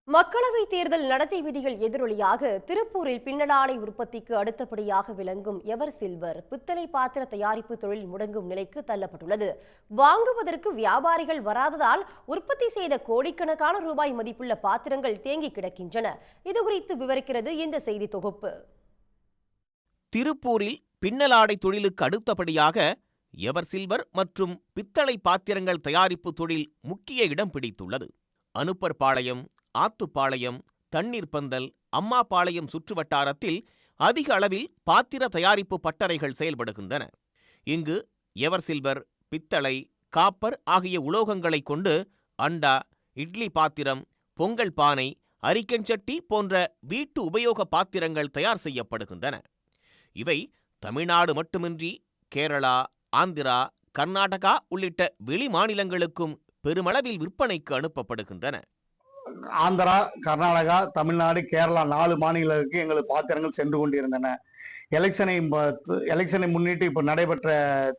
மக்களவை தேர்தல் நடத்தை விதிகள் எதிரொலியாக திருப்பூரில் பின்னலாடை உற்பத்திக்கு அடுத்தபடியாக விளங்கும் எவர் சில்வர் பித்தளை பாத்திர தயாரிப்பு தொழில் முடங்கும் நிலைக்கு தள்ளப்பட்டுள்ளது. வாங்குவதற்கு வியாபாரிகள் வராததால் உற்பத்தி செய்த கோடிக்கணக்கான ரூபாய் மதிப்புள்ள பாத்திரங்கள் தேங்கி கிடக்கின்றன. இதுகுறித்து விவரிக்கிறது இந்த செய்தி தொகுப்பு. திருப்பூரில் பின்னலாடை தொழிலுக்கு அடுத்தபடியாக எவர் சில்வர் மற்றும் பித்தளை பாத்திரங்கள் தயாரிப்பு தொழில் முக்கிய இடம் பிடித்துள்ளது. அனுப்பர்பாளையம், ஆத்துப்பாளையம், தண்ணீர் பந்தல், அம்மாபாளையம் சுற்றுவட்டாரத்தில் அதிக அளவில் பாத்திர தயாரிப்பு பட்டறைகள் செயல்படுகின்றன. இங்கு எவர் சில்வர், பித்தளை, காப்பர் ஆகிய உலோகங்களை கொண்டு அண்டா, இட்லி பாத்திரம், பொங்கல் பானை, அரிக்கன்சட்டி போன்ற வீட்டு உபயோக பாத்திரங்கள் தயார் செய்யப்படுகின்றன. இவை தமிழ்நாடு மட்டுமின்றி கேரளா, ஆந்திரா, கர்நாடகா உள்ளிட்ட வெளி மாநிலங்களுக்கும் பெருமளவில் விற்பனைக்கு அனுப்பப்படுகின்றன. ஆந்திரா, கர்நாடகா, தமிழ்நாடு, கேரளா 4 மாநிலங்களுக்கு எங்களுக்கு பாத்திரங்கள் சென்று கொண்டிருந்தன. எலெக்ஷனை முன்னிட்டு இப்போ நடைபெற்ற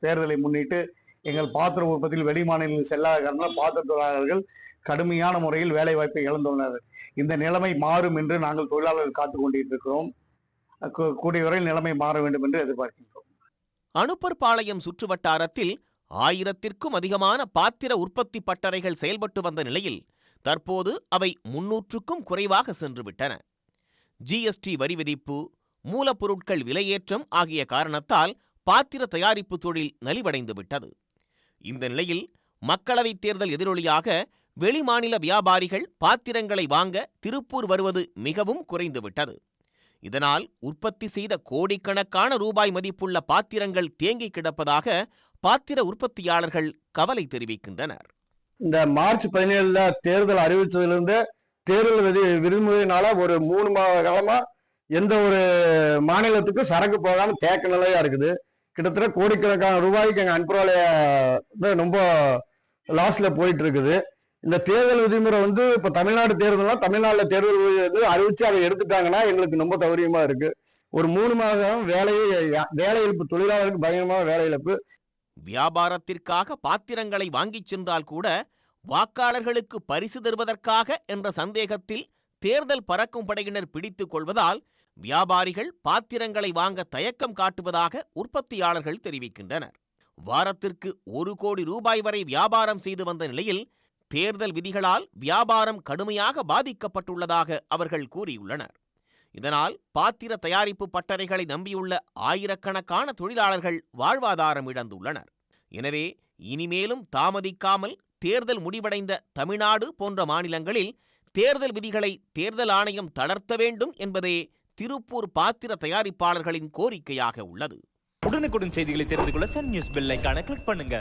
தேர்தலை முன்னிட்டு எங்கள் பாத்திர உற்பத்தியில் வெளி மாநிலங்கள் செல்லாத காரணம் பாத்திர தொழிலாளர்கள் கடுமையான முறையில் வேலை வாய்ப்பை இழந்துள்ளனர். இந்த நிலைமை மாறும் என்று நாங்கள் தொழிலாளர்கள் காத்து கொண்டிருக்கிறோம். கூடிய வரையில் நிலைமை மாற வேண்டும் என்று எதிர்பார்க்கின்றோம். அனுப்பர்பாளையம் சுற்றுவட்டாரத்தில் 1000க்கும் அதிகமான பாத்திர உற்பத்தி பட்டறைகள் செயல்பட்டு வந்த நிலையில் தற்போது அவை 300க்கும் குறைவாக சென்றுவிட்டன. ஜிஎஸ்டி வரி விதிப்பு, மூலப்பொருட்கள் விலையேற்றம் ஆகிய காரணத்தால் பாத்திர தயாரிப்பு தொழில் நலிவடைந்துவிட்டது. இந்த நிலையில் மக்களவைத் தேர்தல் எதிரொலியாக வெளிமாநில வியாபாரிகள் பாத்திரங்களை வாங்க திருப்பூர் வருவது மிகவும் குறைந்துவிட்டது. இதனால் உற்பத்தி செய்த கோடிக்கணக்கான ரூபாய் மதிப்புள்ள பாத்திரங்கள் தேங்கி கிடப்பதாக பாத்திர உற்பத்தியாளர்கள் கவலை தெரிவிக்கின்றனர். இந்த மார்ச் 17 தேர்தல் அறிவித்ததிலிருந்து தேர்தல் விதிமுறையினால ஒரு 3 மாத காலமா எந்த ஒரு மாநிலத்துக்கும் சரக்கு போகாம தேக்க நிலையா இருக்குது. கிட்டத்தட்ட கோடிக்கணக்கான ரூபாய்க்கு எங்க அனுப்புறால ரொம்ப லாஸ்ல போயிட்டு இருக்குது. இந்த தேர்தல் விதிமுறை இப்ப தமிழ்நாடு தேர்தல்னா தமிழ்நாடுல தேர்தல் அறிவிச்சு அதை எடுத்துட்டாங்கன்னா எங்களுக்கு ரொம்ப சௌகரியமா இருக்கு. ஒரு 3 மாதம் வேலை இழப்பு, தொழிலாளருக்கு பயங்கரமான வேலை இழப்பு. வியாபாரத்திற்காக பாத்திரங்களை வாங்கிச் சென்றால் கூட வாக்காளர்களுக்கு பரிசு தருவதற்காக என்ற சந்தேகத்தில் தேர்தல் பறக்கும் படையினர் பிடித்துக் கொள்வதால் வியாபாரிகள் பாத்திரங்களை வாங்க தயக்கம் காட்டுவதாக உற்பத்தியாளர்கள் தெரிவிக்கின்றனர். வாரத்திற்கு 1 கோடி ரூபாய் வரை வியாபாரம் செய்து வந்த நிலையில் தேர்தல் விதிகளால் வியாபாரம் கடுமையாக பாதிக்கப்பட்டுள்ளதாக அவர்கள் கூறியுள்ளனர். இதனால் பாத்திர தயாரிப்பு பட்டறைகளை நம்பியுள்ள ஆயிரக்கணக்கான தொழிலாளர்கள் வாழ்வாதாரம் இழந்துள்ளனர். எனவே இனிமேலும் தாமதிக்காமல் தேர்தல் முடிவடைந்த தமிழ்நாடு போன்ற மாநிலங்களில் தேர்தல் விதிகளை தேர்தல் ஆணையம் தளர்த்த வேண்டும் என்பதே திருப்பூர் பாத்திர தயாரிப்பாளர்களின் கோரிக்கையாக உள்ளது. உடனுக்குடன் செய்திகளை தெரிந்து கொள்ள சன் நியூஸ் பெல் ஐகானை கிளிக் பண்ணுங்க.